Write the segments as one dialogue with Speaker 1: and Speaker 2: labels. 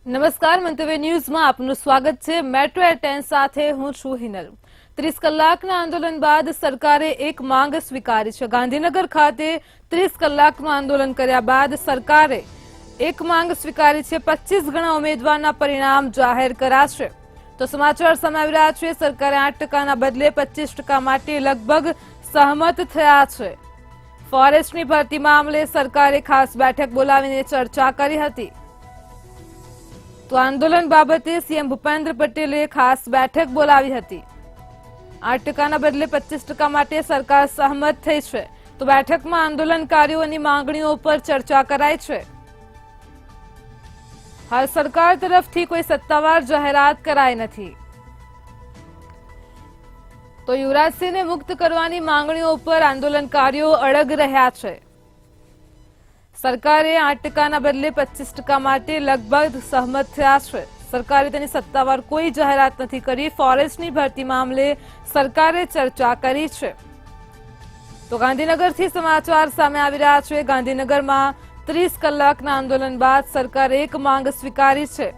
Speaker 1: નમસ્કાર, મંતવ્ય ન્યૂઝમાં આપનું સ્વાગત છે। મેટ્રો એટ 10 સાથે હું છું હિનલ। 30 કલાકના આંદોલન બાદ સરકારે એક માંગ સ્વીકારી છે। ગાંધીનગર ખાતે 30 કલાકનું આંદોલન કર્યા બાદ સરકારે એક માંગ સ્વીકારી છે। 25 ગણા ઉમેદવારના પરિણામ જાહેર કરાશે। તો સમાચાર સામે આવી રહ્યા છે। સરકારે 8%ના બદલે 25% માટે લગભગ સહમત થયા છે। ફોરેસ્ટની ભરતી મામલે સરકારે ખાસ બેઠક બોલાવીને ચર્ચા કરી હતી। તો આંદોલન બાબતે સીએમ ભૂપેન્દ્ર પટેલે ખાસ બેઠક બોલાવી હતી। 8%ના બદલે 25% માટે સરકાર સહમત થઈ છે। તો બેઠકમાં આંદોલનકારીઓની માંગણીઓ પર ચર્ચા કરાઈ છે। હાલ સરકાર તરફથી કોઈ સત્તાવાર જાહેરાત કરાઈ નથી। તો યુવરાજસિંહને મુક્ત કરવાની માંગણીઓ પર આંદોલનકારીઓ અડગ રહ્યા છે। સરકારે 8%ના બદલે 25% માટે લગભગ સહમત થયા છે। સરકારે તેની સત્તાવાર કોઈ જાહેરાત નથી કરી। ફોરેસ્ટની ભરતી મામલે સરકારે ચર્ચા કરી છે। તો ગાંધીનગરથી સમાચાર સામે આવી રહ્યા છે। ગાંધીનગરમાં 30 કલાકના આંદોલન બાદ સરકારે એક માંગ સ્વીકારી છે।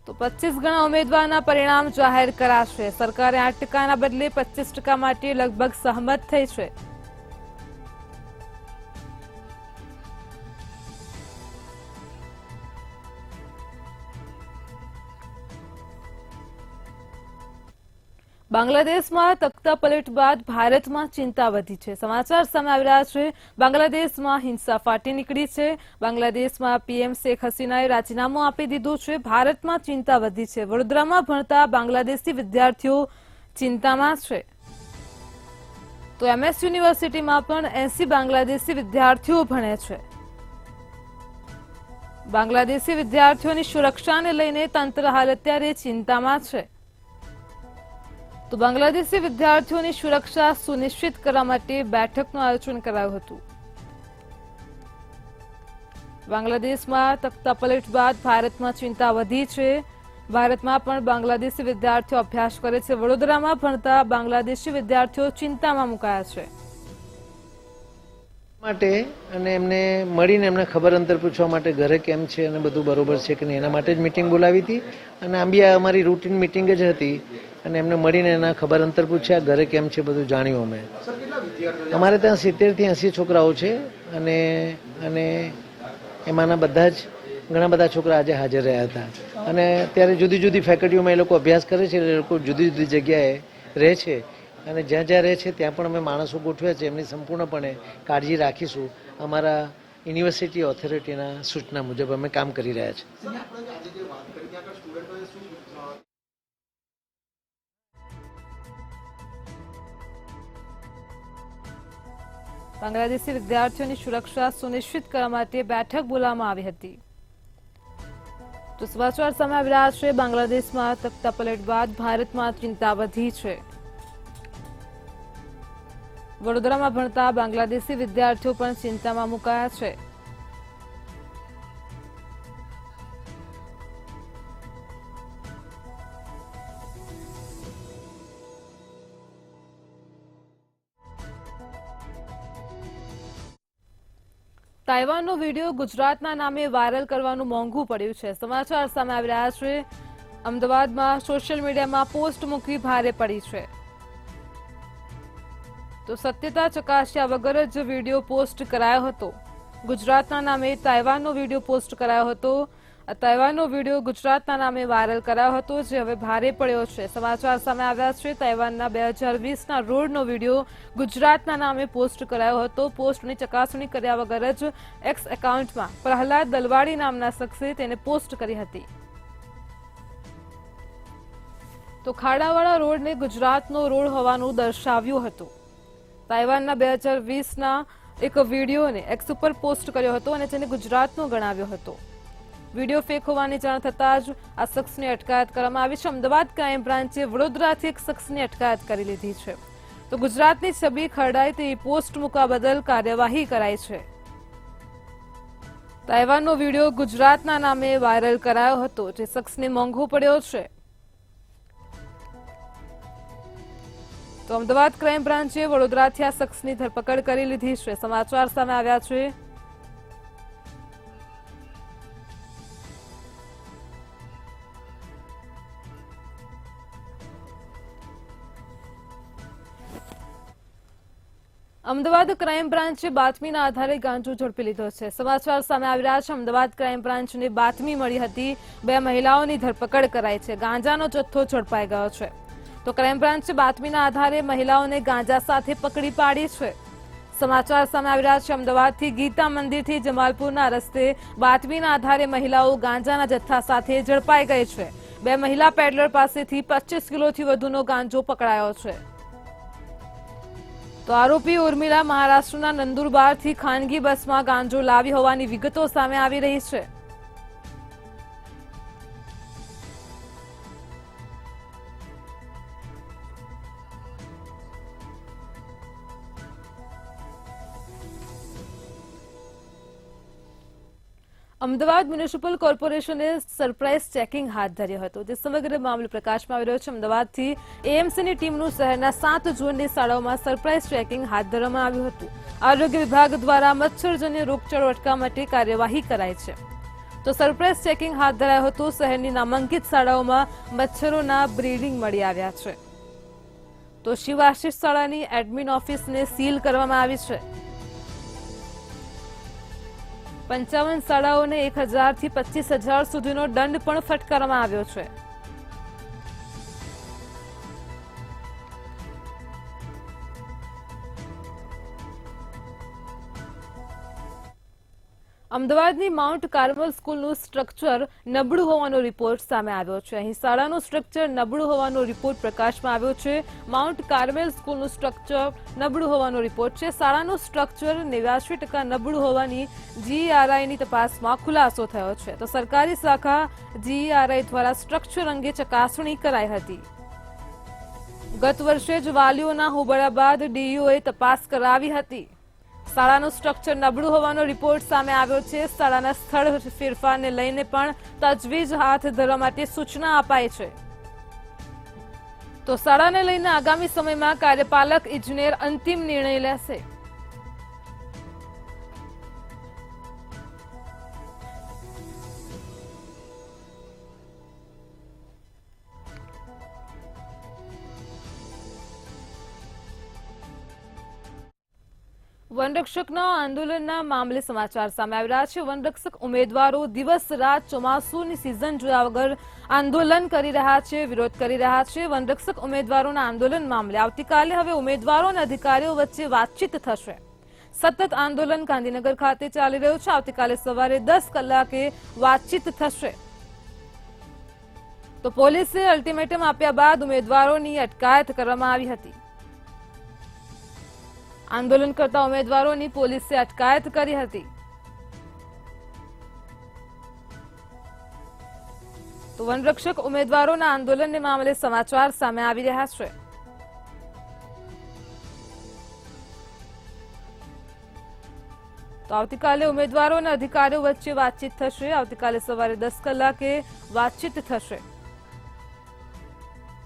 Speaker 1: તો 25 ગણા ઉમેદવારના પરિણામ જાહેર કરાશે। સરકારે 8%ના બદલે 25% માટે લગભગ સહમત થઈ છે। બાંગ્લાદેશમાં તખ્તાપલટ બાદ ભારતમાં ચિંતા વધી છે। સમાચાર સામે આવી રહ્યા છે। બાંગ્લાદેશમાં હિંસા ફાટી નીકળી છે। બાંગ્લાદેશમાં પીએમ શેખ હસીનાએ રાજીનામું આપી દીધું છે। ભારતમાં ચિંતા વધી છે। વડોદરામાં ભણતા બાંગ્લાદેશી વિદ્યાર્થીઓ ચિંતામાં છે। તો એમએસ યુનિવર્સિટીમાં પણ 80 બાંગ્લાદેશી વિદ્યાર્થીઓ ભણે છે। બાંગ્લાદેશી વિદ્યાર્થીઓની સુરક્ષાને લઈને તંત્ર હાલ અત્યારે ચિંતામાં છે। તો બાંગ્લાદેશી વિદ્યાર્થીઓની સુરક્ષા સુનિશ્ચિત કરવા માટે બેઠકનું આયોજન કરાયું હતું। બાંગ્લાદેશમાં તખ્તાપલટ બાદ ભારતમાં ચિંતા વધી છે। ભારતમાં પણ બાંગ્લાદેશી વિદ્યાર્થીઓ અભ્યાસ કરે છે। વડોદરામાં ભણતા બાંગ્લાદેશી વિદ્યાર્થીઓ ચિંતામાં મુકાયા છે।
Speaker 2: માટે અને એમને મળીને એમને ખબર અંતર પૂછવા માટે ઘરે કેમ છે અને બધું બરોબર છે કે નહીં એના માટે જ મીટિંગ બોલાવી હતી। અને આમ બી અમારી રૂટીન મીટિંગ જ હતી અને એમને મળીને એના ખબર અંતર પૂછ્યા, ઘરે કેમ છે બધું જાણ્યું। અમે અમારે ત્યાં 70 થી 80 છોકરાઓ છે અને અને એમાંના બધા જ ઘણા બધા છોકરા આજે હાજર રહ્યા હતા। અને ત્યારે જુદી જુદી ફેકલ્ટીઓમાં એ લોકો અભ્યાસ કરે છે। એ લોકો જુદી જુદી જગ્યાએ રહે છે અને જ્યાં જ્યાં રહે છે ત્યાં પણ અમે માણસો ગોઠવ્યા છે। એમની સંપૂર્ણપણે કાળજી રાખીશું। અમારા યુનિવર્સિટી ઓથોરિટીના સૂચના મુજબ અમે કામ કરી રહ્યા છીએ।
Speaker 1: બાંગ્લાદેશી વિદ્યાર્થીઓની સુરક્ષા સુનિશ્ચિત કરવા માટે બેઠક બોલાવવામાં આવી હતી। તો સમાચાર સામે આવી રહ્યા છે। બાંગ્લાદેશમાં તખ્તાપલટ બાદ ભારતમાં ચિંતા વધી છે। વડોદરામાં ભણતા બાંગ્લાદેશી વિદ્યાર્થીઓ પણ ચિંતામાં મુકાયા છે। તાઇવાનનો વિડીયો ગુજરાતના નામે વાયરલ કરવાનું મોંઘું પડ્યું છે। સમાચાર સામે આવી રહ્યા છે। અમદાવાદમાં સોશિયલ મીડિયામાં પોસ્ટ મૂકવી ભારે પડી છે। તો સત્યતા ચકાસ્યા વગર જ વિડીયો પોસ્ટ કરાયો હતો। ગુજરાતના નામે તાઇવાનનો વિડીયો પોસ્ટ કરાયો હતો। આ તાઇવાનનો વિડીયો ગુજરાતના નામે વાયરલ કરાયો હતો, જે હવે ભારે પડ્યો છે। સમાચાર સામે આવ્યા છે। તાઇવાનના 2020ના રોડનો વિડીયો ગુજરાતના નામે પોસ્ટ કરાયો હતો। પોસ્ટની ચકાસણી કર્યા વગર જ એક્સ એકાઉન્ટમાં પ્રહલાદ દલવાડી નામના શખ્સે તેને પોસ્ટ કરી હતી। તો ખાડાવાળા રોડને ગુજરાતનો રોડ હોવાનું દર્શાવ્યું હતું। તાઇવાનના 2020ના એક વિડીયોને એક્સ ઉપર પોસ્ટ કર્યો હતો અને તેને ગુજરાતનો ગણાવ્યો હતો। વિડીયો ફેક હોવાની જાણ થતાં જ આ શખ્સની અટકાયત કરવામાં આવી છે। અમદાવાદ ક્રાઇમ બ્રાન્ચે વડોદરાથી એક શખ્સની અટકાયત કરી લીધી છે। તો ગુજરાતની છબી ખરડાય તેવી પોસ્ટ મૂકવા બદલ કાર્યવાહી કરાઈ છે। તાઇવાનનો વિડીયો ગુજરાતના નામે વાયરલ કરાયો હતો, જે શખ્સને મોંઘો પડ્યો છે। તો અમદાવાદ ક્રાઇમ બ્રાન્ચે વડોદરાથી આ શખ્સની ધરપકડ કરી લીધી છે। સમાચાર સામે આવ્યા છે। અમદાવાદ ક્રાઇમ બ્રાન્ચે બાતમીના આધારે ગાંજો ઝડપી લીધો છે. સમાચાર સામે આવી રહ્યા છે. અમદાવાદ ક્રાઇમ બ્રાન્ચને બાતમી મળી હતી. 2 મહિલાઓની ધરપકડ કરાઈ છે. ગાંજાનો જથ્થો ઝડપાઈ ગયો છે. તો ક્રાઇમ બ્રાન્ચે બાતમીના આધારે મહિલાઓને ગાંજા સાથે પકડી પાડી છે. સમાચાર સામે આવી રહ્યા છે. અમદાવાદથી ગીતા મંદિરથી જમાલપુરના રસ્તે બાતમીના આધારે મહિલાઓ ગાંજાના જથ્થા સાથે ઝડપાઈ ગઈ છે. 2 મહિલા પેડલર પાસેથી 25 કિલોથી વધુનો ગાંજો પકડાયો છે. તો આરોપી ઉર્મિલા મહારાષ્ટ્રના નંદુરબારથી ખાનગી બસમાં ગાંજો લાવી હોવાની વિગતો સામે આવી રહી છે. અમદાવાદ મ્યુનિસિપલ કોર્પોરેશને સરપ્રાઇઝ ચેકિંગ હાથ ધર્યો હતો. જે સમગ્ર મામલો પ્રકાશમાં આવી રહ્યો છે. અમદાવાદથી એએમસીની ટીમનું શહેરના 7 ઝોનની શાળાઓમાં સરપ્રાઇઝ ચેકિંગ હાથ ધરવામાં આવ્યું હતું. આરોગ્ય વિભાગ દ્વારા મચ્છરજન્ય રોગચાળો અટકાવવા માટે કાર્યવાહી કરાઈ છે. તો સરપ્રાઇઝ ચેકિંગ હાથ ધરાયું હતું. શહેરની નામાંકિત શાળાઓમાં મચ્છરોના બ્રીડિંગ મળી આવ્યા છે. તો શિવ આશીષ શાળાની એડમિન ઓફિસને સીલ કરવામાં આવી છે. 55 શાળાઓને 1000 થી 25,000 સુધીનો દંડ પણ ફટકારવામાં આવ્યો છે. અમદાવાદની માઉન્ટ કાર્મલ સ્કૂલનું સ્ટ્રક્ચર નબળું હોવાનો રિપોર્ટ સામે આવ્યો છે. અહીં શાળાનું સ્ટ્રક્ચર નબળું હોવાનો રિપોર્ટ પ્રકાશમાં આવ્યો છે. માઉન્ટ કાર્મેલ સ્કૂલનું સ્ટ્રક્ચર નબળું હોવાનો રિપોર્ટ છે. શાળાનું સ્ટ્રક્ચર 89% નબળું હોવાની જીઈઆરઆઈની તપાસમાં ખુલાસો થયો છે. તો સરકારી શાખા જીઈઆરઆઈ દ્વારા સ્ટ્રક્ચર અંગે ચકાસણી કરાઈ હતી. ગત વર્ષે જ વાલીઓના હોબાળા બાદ ડીઈઓએ તપાસ કરાવી હતી. શાળાનું સ્ટ્રક્ચર નબળું હોવાનો રિપોર્ટ સામે આવ્યો છે. શાળાના સ્થળ ફેરફારને લઈને પણ તજવીજ હાથ ધરવા માટે સૂચના અપાઈ છે. તો શાળાને લઈને આગામી સમયમાં કાર્યપાલક ઇજનેર અંતિમ નિર્ણય લેશે. વનરક્ષકના આંદોલનના મામલે સમાચાર સામે આવી રહ્યા છે. વનરક્ષક ઉમેદવારો દિવસ રાત ચોમાસુની સિઝન જોયા વગર આંદોલન કરી રહ્યા છે, વિરોધ કરી રહ્યા છે. વનરક્ષક ઉમેદવારોના આંદોલન મામલે આવતીકાલે હવે ઉમેદવારો અને અધિકારીઓ વચ્ચે વાતચીત થશે. સતત આંદોલન ગાંધીનગર ખાતે ચાલી રહ્યું છે. આવતીકાલે સવારે 10 કલાકે વાતચીત થશે. તો પોલીસે અલ્ટિમેટમ આપ્યા બાદ ઉમેદવારોની અટકાયત કરવામાં આવી હતી. આંદોલન કરતા ઉમેદવારોની પોલીસે અટકાયત કરી હતી. તો વનરક્ષક ઉમેદવારોના આંદોલનને મામલે સમાચાર સામે આવી રહ્યા છે. તો આવતીકાલે ઉમેદવારો અને અધિકારીઓ વચ્ચે વાતચીત થશે. આવતીકાલે સવારે 10 કલાકે વાતચીત થશે.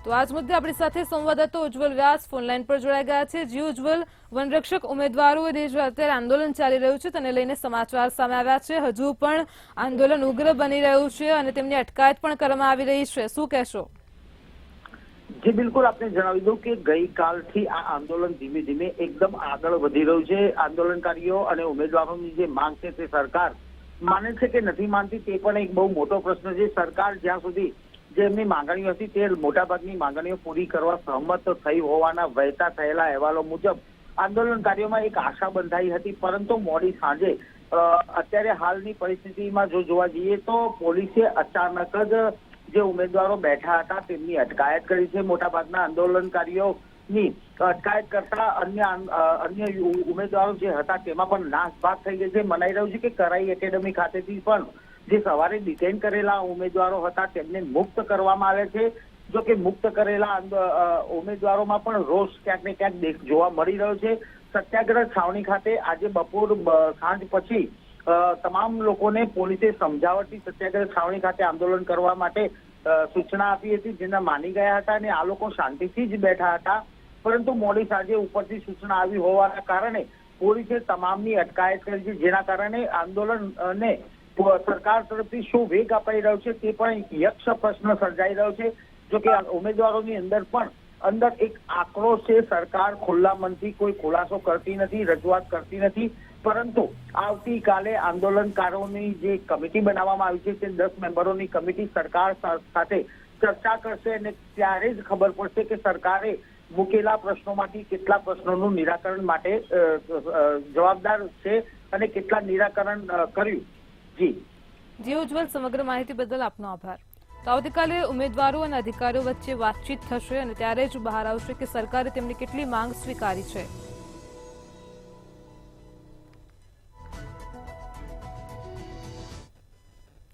Speaker 1: તો આજ મુદ્દે આપણી સાથે સંવાદદાતા ઉજ્જવલ વ્યાસ ફોનલાઈન પર જોડાઈ ગયા છે. જી ઉજ્જવલ, વનરક્ષક ઉમેદવારોને જે અત્યારે આંદોલન ચાલી રહ્યું છે તેને લઈને સમાચાર સામે આવ્યા છે. હજુ પણ આંદોલન ઉગ્ર બની રહ્યું છે અને તેમની અટકાયત પણ કરવામાં આવી રહી છે. શું કહેશો?
Speaker 3: જી બિલકુલ, આપને જણાવી દઉં કે ગઈકાલથી આ આંદોલન ધીમે ધીમે એકદમ આગળ વધી રહ્યું છે. આંદોલનકારીઓ અને ઉમેદવારોની જે માંગ છે તે સરકાર માને છે કે નથી માનતી તે પણ એક બહુ મોટો પ્રશ્ન છે. સરકાર જ્યાં સુધી જે એમની માંગણીઓ હતી તે મોટાભાગની માંગણીઓ પૂરી કરવા સહમત થઈ હોવાના વહેતા થયેલા અહેવાલો મુજબ આંદોલનકારીઓમાં એક આશા બંધાઈ હતી. પરંતુ મોડી સાંજે અત્યારે હાલની પરિસ્થિતિમાં જો જોવા જઈએ તો પોલીસે અચાનક જ જે ઉમેદવારો બેઠા હતા તેમની અટકાયત કરી છે. મોટાભાગના આંદોલનકારીઓની અટકાયત કરતા અન્ય ઉમેદવારો જે હતા તેમાં પણ નાસભાગ થઈ ગઈ છે. મનાઈ રહ્યું છે કે કરાઈ એકેડમી ખાતેથી પણ જે સવારે ડિટેન કરેલા ઉમેદવારો હતા તેમને મુક્ત કરવામાં આવ્યા છે. જો કે મુક્ત કરેલા ઉમેદવારોમાં પણ રોષ ક્યાંક ને ક્યાંક જોવા મળી રહ્યો છે. સત્યાગ્રહ છાવણી ખાતે આજે સાંજ પછી તમામ લોકોને પોલીસે સમજાવટથી સત્યાગ્રહ છાવણી ખાતે આંદોલન કરવા માટે સૂચના આપી હતી, જેના માની ગયા હતા અને આ લોકો શાંતિથી જ બેઠા હતા. પરંતુ મોડી સાંજે ઉપરથી સૂચના આવી હોવાના કારણે પોલીસે તમામની અટકાયત કરી છે, જેના કારણે આંદોલનને સરકાર તરફથી શું વેગ અપાઈ રહ્યો છે તે પણ એક યક્ષ પ્રશ્ન સર્જાઈ રહ્યો છે. જો કે ઉમેદવારોની અંદર પણ અંદર એક આક્રોશ છે. સરકાર ખુલ્લા મનથી કોઈ ખુલાસો કરતી નથી, રજૂઆત કરતી નથી, પરંતુ આવતીકાલે આંદોલનકારોની જે કમિટી બનાવવામાં આવી છે તે 10 મેમ્બરોની કમિટી સરકાર સાથે ચર્ચા કરશે અને ત્યારે જ ખબર પડશે કે સરકારે મૂકેલા પ્રશ્નોમાંથી કેટલા પ્રશ્નોનું નિરાકરણ માટે જવાબદાર છે અને કેટલા નિરાકરણ કર્યું.
Speaker 1: જી ઉજ્જવલ, સમગ્ર માહિતી બદલ આપનો આભાર. તો આવતીકાલે ઉમેદવારો અને અધિકારીઓ વચ્ચે વાતચીત થશે અને ત્યારે જ બહાર આવશે કે સરકારે તેમની કેટલી માંગ સ્વીકારી છે.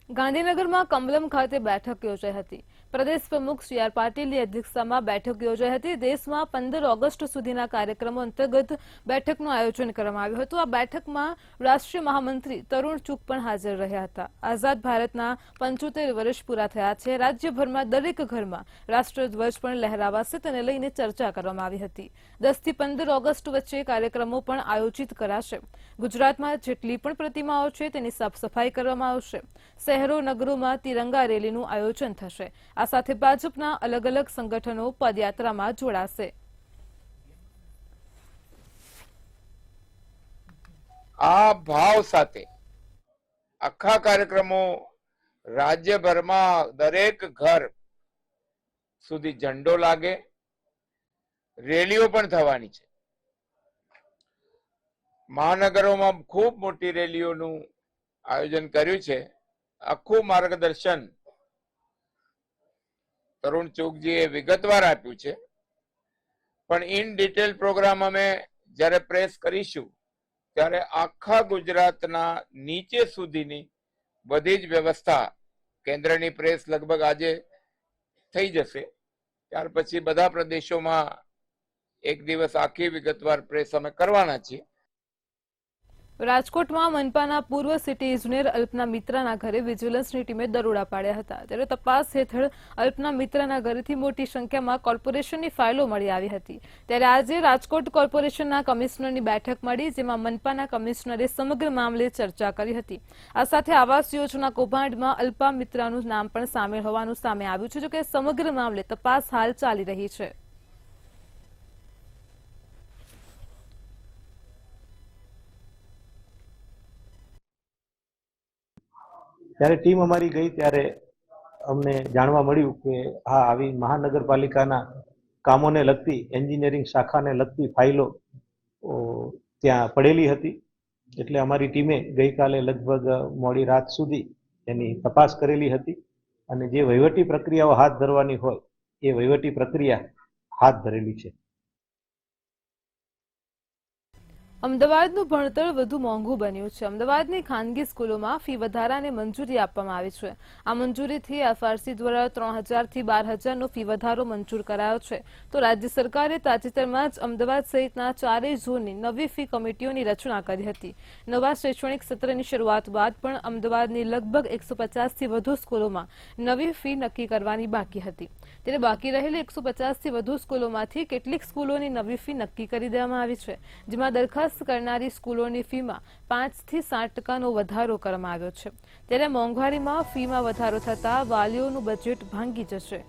Speaker 1: ગાંધીનગરમાં કમલમ ખાતે બેઠક યોજાઈ હતી. પ્રદેશ પ્રમુખ સી આર પાટીલની અધ્યક્ષતામાં બેઠક યોજાઈ હતી. દેશમાં 15 ઓગસ્ટ સુધીના કાર્યક્રમો અંતર્ગત બેઠકનું આયોજન કરવામાં આવ્યું હતું. આ બેઠકમાં રાષ્ટ્રીય મહામંત્રી તરુણ ચુગ પણ હાજર રહ્યા હતા. આઝાદ ભારતના 75 વર્ષ પૂરા થયા છે. રાજ્યભરમાં દરેક ઘરમાં રાષ્ટ્રધ્વજ પણ લહેરાવાશે તેને લઈને ચર્ચા કરવામાં આવી હતી. 10 થી 15 ઓગસ્ટ વચ્ચે કાર્યક્રમો પણ આયોજિત કરાશે. ગુજરાતમાં જેટલી પણ પ્રતિમાઓ છે તેની સાફ સફાઈ કરવામાં આવશે. શહેરો નગરોમાં તિરંગા રેલીનું આયોજન થશે. આ સાથે ભાજપના અલગ અલગ સંગઠનો પદયાત્રામાં જોડાશે.
Speaker 4: આ ભાવ સાથે આખા કાર્યક્રમો રાજ્યભરમાં દરેક ઘર સુધી ઝંડો લાગે, રેલીઓ પણ થવાની છે. મહાનગરોમાં ખૂબ મોટી રેલીઓનું આયોજન કર્યું છે. આખું માર્ગદર્શન તરુણ ચુગજીએ વિગતવાર આપ્યું છે, પણ ઇન ડિટેલ પ્રોગ્રામ અમે જ્યારે પ્રેસ કરીશું ત્યારે આખા ગુજરાતના નીચે સુધીની બધી જ વ્યવસ્થા, કેન્દ્રની પ્રેસ લગભગ આજે થઈ જશે, ત્યાર પછી બધા પ્રદેશોમાં એક દિવસ આખી વિગતવાર પ્રેસ અમે કરવાના છીએ.
Speaker 1: રાજકોટમાં મનપાના પૂર્વ સિટી ઇજનેર અલ્પના મિત્રાના ઘરે વિજિલન્સની ટીમે દરોડા પાડ્યા હતા. ત્યારે તપાસ હેઠળ અલ્પના મિત્રાના ઘરેથી મોટી સંખ્યામાં કોર્પોરેશનની ફાઇલો મળી આવી હતી. ત્યારે આજે રાજકોટ કોર્પોરેશનના કમિશનરની બેઠક મળી, જેમાં મનપાના કમિશનરે સમગ્ર મામલે ચર્ચા કરી હતી. આ સાથે આવાસ યોજના કૌભાંડમાં અલ્પા મિત્રાનું નામ પણ સામેલ હોવાનું સામે આવ્યું છે. જોકે સમગ્ર મામલે તપાસ હાલ ચાલી રહી છે.
Speaker 5: જ્યારે ટીમ અમારી ગઈ ત્યારે અમને જાણવા મળ્યું કે હા, આવી મહાનગરપાલિકાના કામોને લગતી, એન્જિનિયરિંગ શાખાને લગતી ફાઇલો ત્યાં પડેલી હતી. એટલે અમારી ટીમે ગઈકાલે લગભગ મોડી રાત સુધી એની તપાસ કરેલી હતી અને જે વહીવટી પ્રક્રિયાઓ હાથ ધરવાની હોય એ વહીવટી પ્રક્રિયા હાથ ધરેલી છે.
Speaker 1: અમદાવાદનું ભણતર વધુ મોંઘું બન્યું છે. અમદાવાદની ખાનગી સ્કૂલોમાં ફી વધારાને મંજૂરી આપવામાં આવી છે. આ મંજૂરીથી એફઆરસી દ્વારા 3000 થી 12000નો ફી વધારો મંજૂર કરાયો છે. તો રાજ્ય સરકારે તાજેતરમાં જ અમદાવાદ સહિતના 4 ઝોનની નવી ફી કમિટીઓની રચના કરી હતી. નવા શૈક્ષણિક સત્રની શરૂઆત બાદ પણ અમદાવાદની લગભગ 150 થી વધુ સ્કૂલોમાં નવી ફી નક્કી કરવાની બાકી હતી. ત્યારે બાકી રહેલી 150 થી વધુ સ્કૂલોમાંથી કેટલીક સ્કૂલોની નવી ફી નક્કી કરી દેવામાં આવી છે, જેમાં દરખાસ્ત કરનારી સ્કૂલોની ફીમાં 5 થી 7% વધારો કરવામાં આવ્યો છે. ત્યારે મોંઘવારીમાં ફીમાં વધારો થતા વાલીઓનું બજેટ ભાંગી જશે.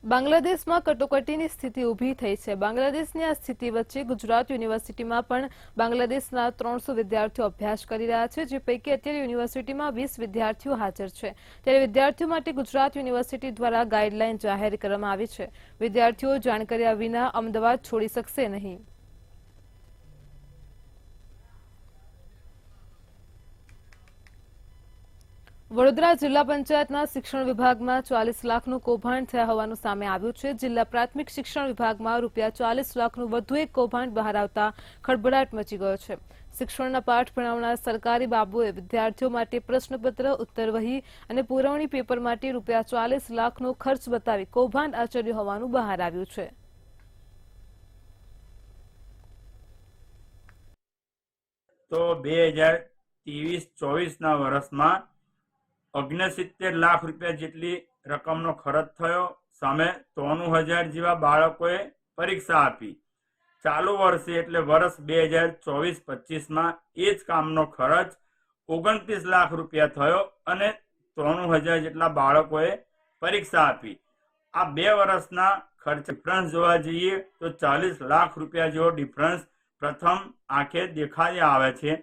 Speaker 1: બાંગ્લાદેશમાં કટોકટીની સ્થિતિ ઊભી થઈ છે. બાંગ્લાદેશની આ સ્થિતિ વચ્ચે ગુજરાત યુનિવર્સિટીમાં પણ બાંગ્લાદેશના 300 વિદ્યાર્થીઓ અભ્યાસ કરી રહ્યા છે, જે પૈકી અત્યારે યુનિવર્સિટીમાં 20 વિદ્યાર્થીઓ હાજર છે. ત્યારે વિદ્યાર્થીઓ માટે ગુજરાત યુનિવર્સિટી દ્વારા ગાઈડલાઈન જાહેર કરવામાં આવી છે. વિદ્યાર્થીઓ જાણ કર્યા વિના અમદાવાદ છોડી શકશે નહીં. વડોદરા જિલ્લા પંચાયતના શિક્ષણ વિભાગમાં 40 લાખનું કૌભાંડ થયા હોવાનું સામે આવ્યું છે. જિલ્લા પ્રાથમિક શિક્ષણ વિભાગમાં ₹40 લાખનું વધુ એક કૌભાંડ બહાર આવતા ખળભળાટ મચી ગયો છે. શિક્ષણના પાઠ ભણાવનાર સરકારી બાબુએ વિદ્યાર્થીઓ માટે પ્રશ્નપત્ર, ઉત્તરવહી અને પુરવણી પેપર માટે ₹40 લાખનો ખર્ચ બતાવી કૌભાંડ આચર્યું હોવાનું બહાર આવ્યું છે.
Speaker 6: તો 2023-24ના વર્ષમાં 69 લાખ રૂપિયા જેટલી રકમનો ખર્ચ થયો. સામે 93,000 જેવા બાળકોએ પરીક્ષા આપી. ચાલુ વર્ષે એટલે વર્ષ 2024-25માં એ જ કામનો ખર્ચ 29 લાખ રૂપિયા થયો અને 93,000 જેટલા બાળકોએ પરીક્ષા આપી. આ 2 વર્ષના ખર્ચ ડિફરન્સ જોવા જઈએ તો 40 લાખ રૂપિયા જેવો ડિફરન્સ પ્રથમ આંખે દેખાઈ આવે છે.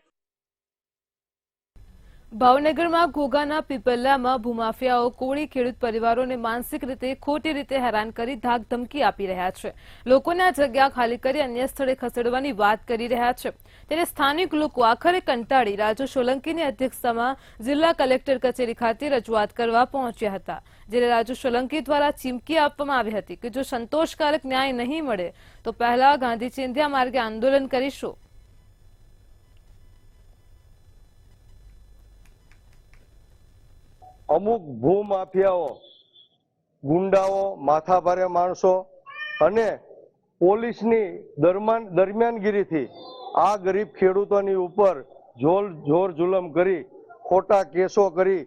Speaker 1: ભાવનગરમાં ઘોઘાના પીપલિયામાં ભૂમાફિયાઓ કોળી ખેડૂત પરિવારોને માનસિક રીતે ખોટી રીતે હેરાન કરી ધાક ધમકી આપી રહ્યા છે. લોકોને આ જગ્યા ખાલી કરી અન્ય સ્થળે ખસેડવાની વાત કરી રહ્યા છે. ત્યારે સ્થાનિક લોકો આખરે કંટાળી રાજુ સોલંકીની અધ્યક્ષતામાં જિલ્લા કલેક્ટર કચેરી ખાતે રજૂઆત કરવા પહોંચ્યા હતા. જ્યારે રાજુ સોલંકી દ્વારા ચીમકી આપવામાં આવી હતી કે જો સંતોષકારક ન્યાય નહીં મળે તો પહેલા ગાંધી ચિંધ્યા માર્ગે આંદોલન કરીશું.
Speaker 7: અમુક ભૂમાફિયાઓ, ગુંડાઓ, માથાભારે માણસો અને પોલીસની દરમિયાનગીરીથી આ ગરીબ ખેડૂતોની ઉપર જોર જુલમ કરી, ખોટા કેસો કરી,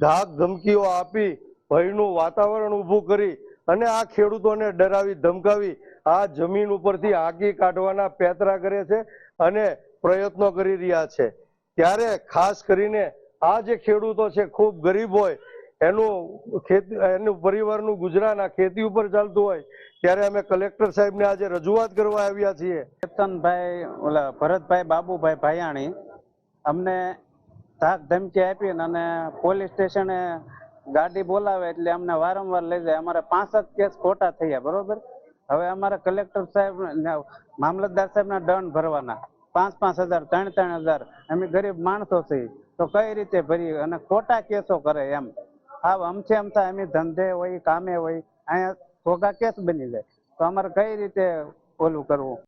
Speaker 7: ધાક ધમકીઓ આપી, ભયનું વાતાવરણ ઊભું કરી અને આ ખેડૂતોને ડરાવી ધમકાવી આ જમીન ઉપરથી હાંકી કાઢવાના પેતરા કરે છે અને પ્રયત્નો કરી રહ્યા છે. ત્યારે ખાસ કરીને આ જે ખેડૂતો છે ખૂબ ગરીબ હોય, એનું પરિવારનું ગુજરાન આ ખેતી ઉપર ચાલતું હોય, ત્યારે અમે કલેક્ટર સાહેબને આજે રજૂઆત કરવા આવ્યા છીએ.
Speaker 8: કેતનભાઈ ભરતભાઈ બાબુભાઈ ભાયાણી અમને ધાક ધમકી આપી અને પોલીસ સ્ટેશને ગાડી બોલાવે એટલે અમને વારંવાર લઈ જાય. અમારે 65 કેસ ખોટા થયા. બરોબર, હવે અમારે કલેક્ટર સાહેબ, મામલતદાર સાહેબના દંડ ભરવાના 5,000 3,000. અમે ગરીબ માણસો છીએ તો કઈ રીતે ભરી અને ખોટા કેસો કરે એમ. હા, અમથે અમથા અમે ધંધે હોય, કામે હોય, અહીંયા ખોટા કેસ બની જાય તો અમારે કઈ રીતે ઓલું કરવું.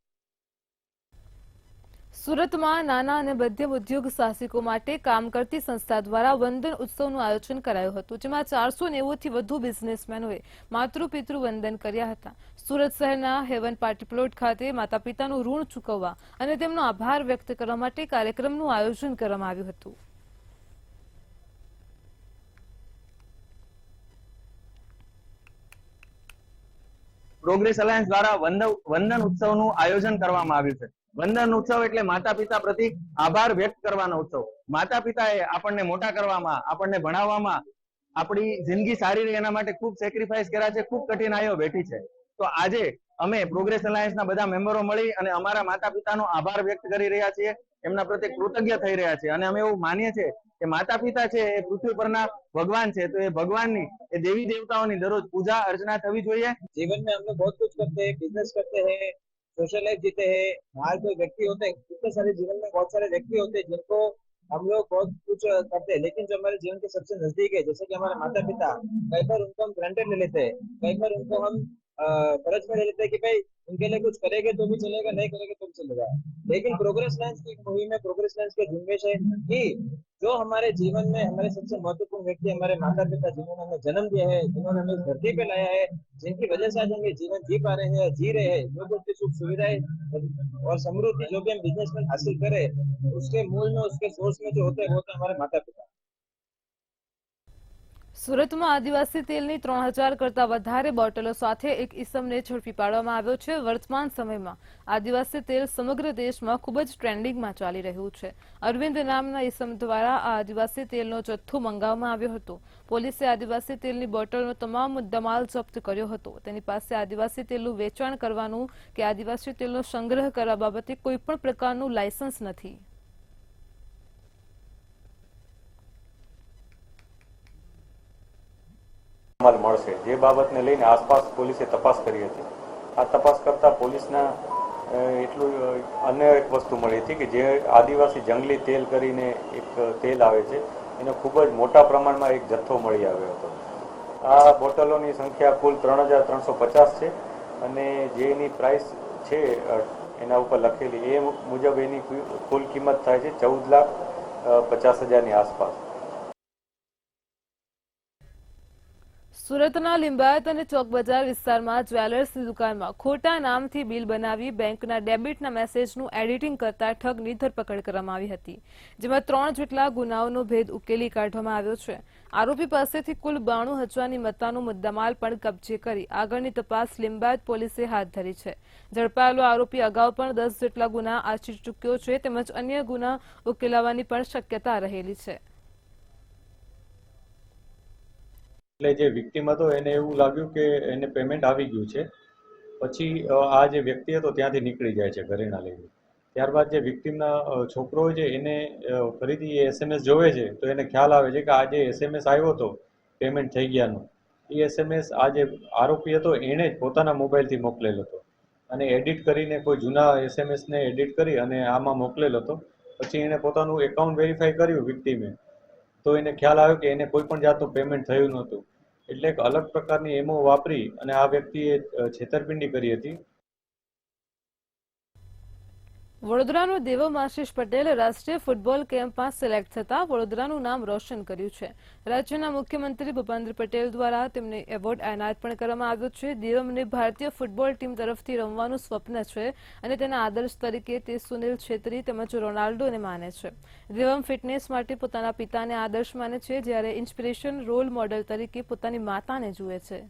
Speaker 1: સુરતમાં નાના અને મધ્યમ ઉદ્યોગ સાહસિકો માટે કામ કરતી સંસ્થા દ્વારા વંદન ઉત્સવનું આયોજન કરાયું હતું, જેમાં 490થી વધુ બિઝનેસમેનોએ માતૃપિતૃ વંદન કર્યા હતા. સુરત શહેરના હેવન પાર્ટી પ્લોટ ખાતે માતા પિતાનું ઋણ ચૂકવવા અને તેમનો આભાર વ્યક્ત કરવા માટે કાર્યક્રમનું આયોજન કરવામાં આવ્યું હતું.
Speaker 9: પ્રોગ્રેસ અલાયન્સ દ્વારા વંદન ઉત્સવનું આયોજન કરવામાં આવ્યું છે. વંદન ઉત્સવ એટલે માતા પિતા પ્રતિ આભાર વ્યક્ત કરવાનો ઉત્સવ. માતા પિતાએ આપણને મોટા કરવામાં, આપણને ભણાવવામાં, આપણી જિંદગી સારી રહે એના માટે ખૂબ સેક્રિફાઈસ કર્યા છે, ખૂબ કઠિનાઈઓ વેઠી છે. તો આજે અમે પ્રોગ્રેસ અલાયન્સના બધા મેમ્બરો મળી અને અમારા માતા પિતાનો આભાર વ્યક્ત કરી રહ્યા છીએ, એમના પ્રત્યે કૃતજ્ઞ થઈ રહ્યા છીએ અને અમે એવું માનીએ છીએ કે માતા પિતા છે એ પૃથ્વી પરના ભગવાન છે, તો એ ભગવાનની, એ દેवी देवताओं दररोज पूजा अर्चना थवी જોઈએ.
Speaker 10: जीवन में हम लोग बहुत कुछ करते हैं, बिजनेस करते हैं, सोशल लाइफ जीते हैं, बाहर कोई व्यक्ति होते हैं, इतने सारे जीवन में बहुत सारे व्यक्ति होते हैं जिनको हम लोग बहुत कुछ करते हैं, लेकिन जो हमारे जीवन के सबसे नजदीक है, जैसे कि हमारे माता पिता, कई बार उनको हम ग्रांटेड ले लेते हैं, कई बार उनको हम फर्ज में ले लेते हैं कि भाई उनके लिए कुछ करेंगे तो भी चलेगा, नहीं करेंगे तो भी चलेगा. लेकिन प्रोग्रेस लाइन्स की मुहिम में, प्रोग्रेस लाइन्स के झुंबेश है कि जो हमारे जीवन में हमारे सबसे महत्वपूर्ण व्यक्ति हमारे माता पिता, जिन्होंने हमें जन्म दिया है, जिन्होंने हमें धरती पे लाया है, जिनकी वजह से आज हम ये जीवन जी पा रहे हैं, जी रहे हैं, जो कुछ सुख सुविधाएं और समृद्धि जो भी हम बिजनेस में हासिल करें, उसके मूल में, उसके सोर्स में जो होते हैं वो होते हैं हमारे माता पिता.
Speaker 1: સુરતમાં આદિવાસી તેલની 3000 કરતા વધારે બોટલો સાથે એક ઈસમને ઝડપી પાડવામાં આવ્યો છે. વર્તમાન સમયમાં આદિવાસી તેલ સમગ્ર દેશમાં ખૂબ જ ટ્રેન્ડિંગમાં ચાલી રહ્યું છે. અરવિંદ નામના ઈસમ દ્વારા આ આદિવાસી તેલનો જથ્થો મંગાવવામાં આવ્યો હતો. પોલીસે આદિવાસી તેલની બોટલનો તમામ મુદ્દામાલ જપ્ત કર્યો હતો. તેની પાસે આદિવાસી તેલનું વેચાણ કરવાનું કે આદિવાસી તેલનો સંગ્રહ કરવા બાબતે કોઈ પણ પ્રકારનું લાયસન્સ નથી.
Speaker 11: મળશે જે બાબતને લઈને આસપાસ પોલીસે તપાસ કરી હતી. આ તપાસ કરતા પોલીસના એટલું અન્ય એક વસ્તુ મળી હતી કે જે આદિવાસી જંગલી તેલ કરીને એક તેલ આવે છે, એનો ખૂબ જ મોટા પ્રમાણમાં એક જથ્થો મળી આવ્યો હતો. આ બોટલોની સંખ્યા કુલ 3350 છે અને જે એની પ્રાઇસ છે એના ઉપર લખેલી એ મુજબ એની કુલ કિંમત થાય છે 14,50,000ની આસપાસ.
Speaker 1: સુરતના લિંબાયત અને ચોક બજાર વિસ્તારમાં જ્વેલર્સની દુકાનમાં ખોટા નામથી બિલ બનાવી બેંકના ડેબિટના મેસેજનું એડિટિંગ કરતા ઠગની ધરપકડ કરવામાં આવી હતી, જેમાં 3 જેટલા ગુનાઓનો ભેદ ઉકેલી કાઢવામાં આવ્યો છે. આરોપી પાસેથી કુલ 92,000ની મત્તાનો મુદ્દામાલ પણ કબજે કરી આગળની તપાસ લિંબાયત પોલીસે હાથ ધરી છે. ઝડપાયેલો આરોપી અગાઉ પણ 10 જેટલા ગુના આચરી ચૂક્યો છે, તેમજ અન્ય ગુના ઉકેલાવાની પણ શક્યતા રહેલી છે.
Speaker 11: એટલે જે વિક્ટિમ હતો એને એવું લાગ્યું કે એને પેમેન્ટ આવી ગયું છે, પછી આ જે વ્યક્તિ હતો ત્યાંથી નીકળી જાય છે ઘરેણા લઈને. ત્યારબાદ જે વિક્ટિમના છોકરો હોય છે એને ફરીથી એ SMS જોવે છે તો એને ખ્યાલ આવે છે કે આ જે SMS આવ્યો હતો પેમેન્ટ થઈ ગયાનો, એ SMS આ જે આરોપી હતો એણે જ પોતાના મોબાઈલથી મોકલેલો હતો અને એડિટ કરીને કોઈ જૂના SMSને એડિટ કરી અને આમાં મોકલેલો હતો. પછી એણે પોતાનું એકાઉન્ટ વેરીફાઈ કર્યું વિક્ટિમે, તો એને ખ્યાલ આવ્યો કે એને કોઈ પણ જાતનું પેમેન્ટ થયું નહોતું. એટલે એક અલગ પ્રકારની એમો વાપરી અને આ વ્યક્તિએ છેતરપિંડી કરી હતી.
Speaker 1: વડોદરાનો દેવમ આશિષ પટેલ રાષ્ટ્રીય ફૂટબોલ કેમ્પમાં સિલેક્ટ થતા વડોદરાનું નામ રોશન કર્યું છે. રાજ્યના મુખ્યમંત્રી ભૂપેન્દ્ર પટેલ દ્વારા તેમને એવોર્ડ એનાયત પણ કરવામાં આવ્યો છે. દેવમને ભારતીય ફૂટબોલ ટીમ તરફથી રમવાનું સ્વપ્ન છે અને તેના આદર્શ તરીકે તે સુનિલ છેત્રી તેમજ રોનાલ્ડોને માને છે. દેવમ ફિટનેસ માટે પોતાના પિતાને આદર્શ માને છે, જ્યારે ઇન્સ્પિરેશન રોલ મોડેલ તરીકે પોતાની માતાને જુએ છે.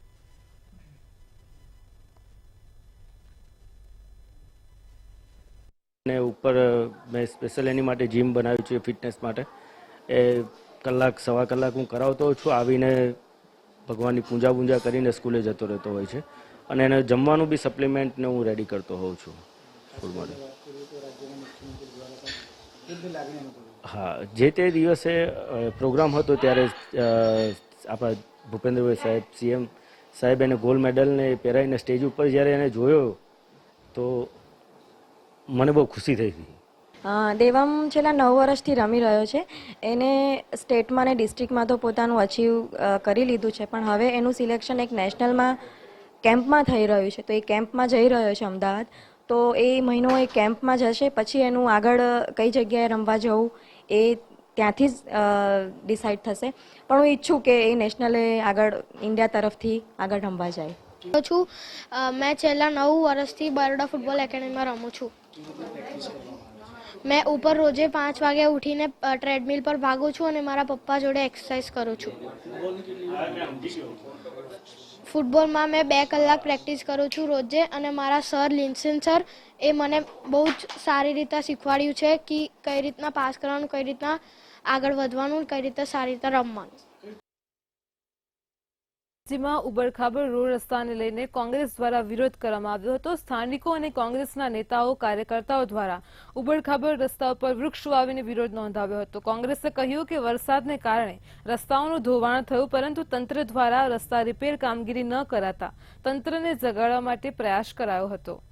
Speaker 12: ને ઉપર મેં સ્પેશિયલ એની માટે જીમ બનાવ્યું છે ફિટનેસ માટે. એ કલાક સવા કલાક હું કરાવતો છું. આવીને ભગવાનની પૂજા કરીને સ્કૂલે જતો રહેતો હોય છે અને એને જમવાનું બી સપ્લિમેન્ટને હું રેડી કરતો હોઉં છું સ્કૂલ માટે. હા, જે તે દિવસે પ્રોગ્રામ હતો ત્યારે આપણા ભૂપેન્દ્રભાઈ સાહેબ CM સાહેબ એને ગોલ્ડ મેડલને પહેરાવીને સ્ટેજ ઉપર જ્યારે એને જોયો તો મને બહુ ખુશી થઈ હતી.
Speaker 13: દેવમ છેલ્લા 9 વર્ષથી રમી રહ્યો છે. એને સ્ટેટમાં અને ડિસ્ટ્રિક્ટમાં તો પોતાનું અચીવ કરી લીધું છે, પણ હવે એનું સિલેક્શન એક નેશનલમાં કેમ્પમાં થઈ રહ્યું છે. તો એ કેમ્પમાં જઈ રહ્યો છે અમદાવાદ. તો એ મહિનો એ કેમ્પમાં જશે, પછી એનું આગળ કઈ જગ્યાએ રમવા જવું એ ત્યાંથી જ ડિસાઇડ થશે. પણ હું ઈચ્છું કે એ નેશનલે આગળ ઇન્ડિયા તરફથી આગળ રમવા જાય.
Speaker 14: છું મેં છેલ્લા 9 વર્ષથી બરોડા ફૂટબોલ એકેડમીમાં રમું છું. મેં ઉપર રોજે 5 વાગે ઉઠીને ટ્રેડમિલ પર ભાગું છું અને મારા પપ્પા જોડે એક્સરસાઇઝ કરું છું. ફૂટબોલમાં મેં 2 કલાક પ્રેક્ટિસ કરું છું રોજે અને મારા સર લિન્સન સર એ મને બહુ જ સારી રીતે શીખવાડ્યું છે કે કઈ રીતના પાસ કરવાનું, કઈ રીતના આગળ વધવાનું, કઈ રીતે સારી રીતે રમવાનું.
Speaker 1: જેમાં ઉબડખાબડ રોડ રસ્તાને લઈને કોંગ્રેસ દ્વારા વિરોધ કરવામાં આવ્યો હતો. સ્થાનિકો અને કોંગ્રેસના નેતાઓ કાર્યકર્તાઓ દ્વારા ઉબડખાબડ રસ્તા ઉપર વૃક્ષ વાવીને વિરોધ નોંધાવ્યો હતો. કોંગ્રેસે કહ્યું કે વરસાદને કારણે રસ્તાઓનું ધોવાણ થયું, પરંતુ તંત્ર દ્વારા રસ્તા રિપેર કામગીરી ન કરાતા તંત્રને જગાડવા માટે પ્રયાસ કરાયો હતો.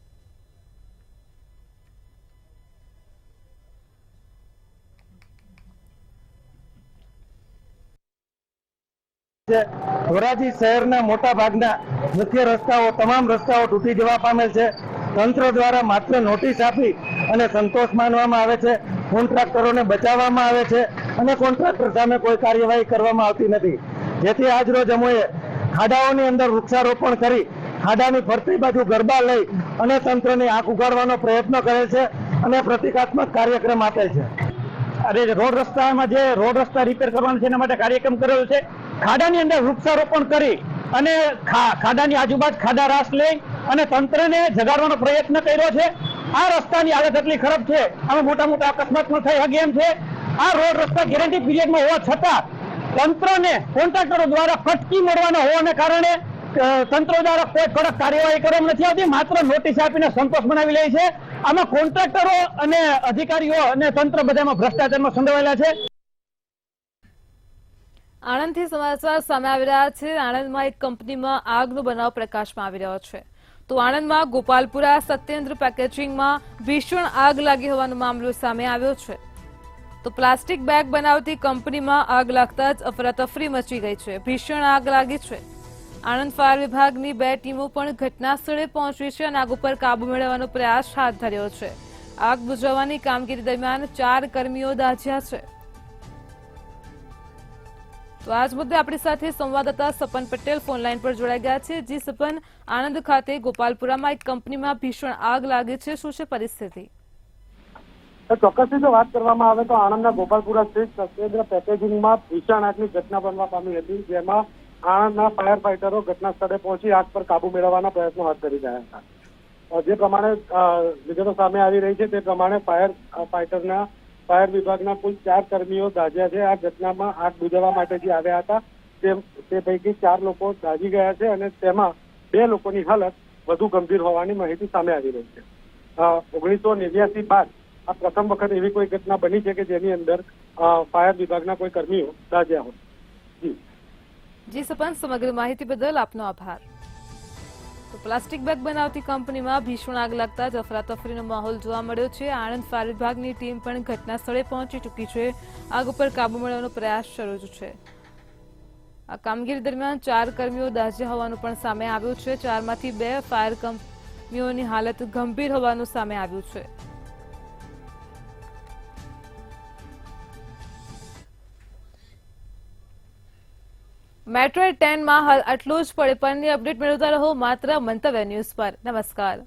Speaker 7: ધોરાજી શહેરના મોટા ભાગના મુખ્ય રસ્તાઓ, તમામ રસ્તાઓ તૂટી જવા પામેલ છે. તંત્ર દ્વારા માત્ર નોટિસ આપી અને સંતોષ માનવામાં આવે છે. કોન્ટ્રાક્ટરોને બચાવવામાં આવે છે અને કોન્ટ્રાક્ટર સામે કોઈ કાર્યવાહી કરવામાં આવતી નથી. જેથી આજરોજ અમોએ ખાડાઓની અંદર વૃક્ષારોપણ કરી ખાડાની ફરતી બાજુ ગરબા લઈ અને તંત્રની આંખ ઉગાડવાનો પ્રયત્ન કરે છે અને પ્રતિકાત્મક કાર્યક્રમ આપે છે.
Speaker 15: અરે રોડ રસ્તામાં જે રોડ રસ્તા રિપેર કરવાનો છે એના માટે કાર્યક્રમ કરેલો છે. ખાડાની અંદર વૃક્ષારોપણ કરી અને ખાડાની આજુબાજુ ખાડા રાસ લઈ અને તંત્રને જગાડવાનો પ્રયત્ન કર્યો છે. આ રસ્તાની હાલત એટલી ખરાબ છે, આમાં મોટા મોટા અકસ્માત પણ થઈ શકે એમ છે. આ રોડ રસ્તા ગેરંટી પીરિયડમાં હોવા છતાં તંત્રને કોન્ટ્રાક્ટરો દ્વારા ફટકી મળવાના હોવાને કારણે તંત્ર દ્વારા કોઈ કડક કાર્યવાહી કરવામાં નથી આવતી. માત્ર નોટિસ આપીને સંતોષ બનાવી લે છે. આમાં કોન્ટ્રાક્ટરો અને અધિકારીઓ અને તંત્ર બધામાં ભ્રષ્ટાચારમાં સંડોવાયેલા છે.
Speaker 1: આણંદથી સમાચાર સામે આવી રહ્યા છે. આણંદમાં એક કંપનીમાં આગનો બનાવ પ્રકાશમાં આવી રહ્યો છે. તો આણંદમાં ગોપાલપુરા સત્યેન્દ્ર પેકેજિંગમાં ભીષણ આગ લાગી હોવાનો મામલો સામે આવ્યો છે. તો પ્લાસ્ટિક બેગ બનાવતી કંપનીમાં આગ લાગતા જ અફરાતફરી મચી ગઈ છે. ભીષણ આગ લાગી છે. આણંદ ફાયર વિભાગની 2 ટીમો પણ ઘટના સ્થળે પહોંચી છે અને આગ ઉપર કાબુ મેળવવાનો પ્રયાસ હાથ ધર્યો છે. આગ બુઝાવવાની કામગીરી દરમિયાન 4 કર્મીઓ દાઝ્યા છે. તો આજ મુદ્દે આપણી સાથે સંવાદદાતા સપન પટેલ ફોન લાઈન પર જોડાઈ ગયા છે। જી સપન, આણંદ ખાતે ગોપાલપુરામાં એક કંપનીમાં ભીષણ આગ લાગી છે, શું છે પરિસ્થિતિ?
Speaker 16: ચોક્કસથી જો વાત કરવામાં આવે તો આણંદના ગોપાલપુરા સ્થિત સફેદ પેકેજિંગમાં ભીષણ આગની ઘટના બનવા પામી હતી, જેમાં આણંદના ફાયર ફાઈટરો ઘટના સ્થળે પહોંચી આગ પર કાબુ મેળવવાના પ્રયત્નો હાથ ધરી રહ્યા હતા। જે પ્રમાણે વિગતો સામે આવી રહી છે તે પ્રમાણે ફાયર વિભાગના કુલ 4 કર્મીઓ દાઝ્યા છે। આ ઘટનામાં આગ બુઝાવવા માટે જે આવ્યા હતા તે પૈકી 4 લોકો દાઝી ગયા છે અને તેમાં 2 લોકોની હાલત વધુ ગંભીર હોવાની માહિતી સામે આવી રહી છે। 1989 બાદ આ પ્રથમ વખત એવી કોઈ ઘટના બની છે કે જેની અંદર ફાયર વિભાગના કોઈ કર્મીઓ દાઝ્યા હોય।
Speaker 1: જી સપન, સમગ્ર માહિતી બદલ આપનો આભાર। તો પ્લાસ્ટિક બેગ બનાવતી કંપનીમાં ભીષણ આગ લાગતા જ અફરાતફરીનો માહોલ જોવા મળ્યો છે। આણંદ ફાયર વિભાગની ટીમ પણ ઘટના સ્થળે પહોંચી ચૂકી છે। આગ ઉપર કાબુ મેળવવાનો પ્રયાસ શરૂ છે। આ કામગીરી દરમિયાન 4 કર્મીઓ દાઝ્યા હોવાનું પણ સામે આવ્યું છે। 4માંથી 2 ફાયર કર્મીઓની હાલત ગંભીર હોવાનું સામે આવ્યું છે। મેટ્રો 10 માં હાલ આટલું જ। પડે પરની અપડેટ મેળવતા રહો માત્ર મંતવ્ય ન્યૂઝ પર। નમસ્કાર।